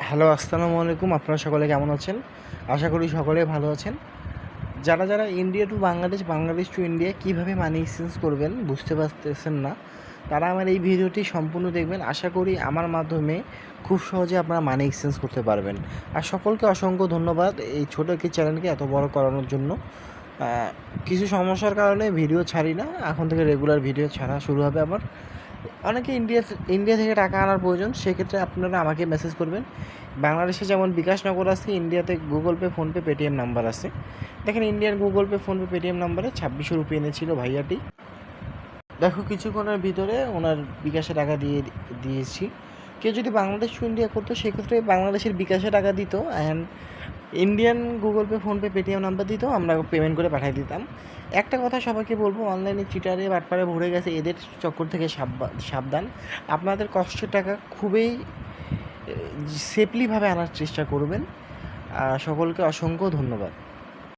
Hello, আসসালামু আলাইকুম। আপনারা সকলে কেমন আছেন? আশা করি সকলেই ভালো আছেন। যারা India to Bangladesh, Bangladesh to India কীভাবে মানি এক্সচেঞ্জ করবেন বুঝতে পারতেছেন না, তারা আমার এই ভিডিওটি সম্পূর্ণ দেখবেন। আশা করি আমার মাধ্যমে খুব সহজে আপনারা মানি এক্সচেঞ্জ করতে পারবেন। আর সকলকে অসংখ্য ধন্যবাদ এই ছোটো একটি চ্যানেলকে এত বড় করানোর জন্য। কিছু সমস্যার কারণে ভিডিও ছাড়ি না, এখন থেকে রেগুলার ভিডিও ছাড়া শুরু হবে আবার। অনেকে ইন্ডিয়া থেকে টাকা আনার প্রয়োজন, সেক্ষেত্রে আপনারা আমাকে মেসেজ করবেন। বাংলাদেশে যেমন বিকাশ নগর আছে, ইন্ডিয়াতে Google pay, PhonePe, Paytm number আছে। দেখেন, Indian Google pay, PhonePe, Paytm নাম্বারে 2600 রুপিয়া এনেছিল ভাইয়াটি। দেখো, কিছুক্ষণের ভিতরে ওনার বিকাশে টাকা দিয়েছি। কেউ যদি বাংলাদেশ টু ইন্ডিয়া করতো, সেক্ষেত্রে বাংলাদেশের বিকাশে টাকা দিত, and Indian Google pay, PhonePe, Paytm number দিত, আমরা পেমেন্ট করে পাঠিয়ে দিতাম। একটা কথা সবাইকে বলবো, অনলাইনে চিটারে বাটপারে ভরে গেছে, এদের চক্কর থেকে সাবধান। আপনাদের কষ্টের টাকা খুবই সেফলিভাবে আনার চেষ্টা করবেন। সকলকে অসংখ্য ধন্যবাদ।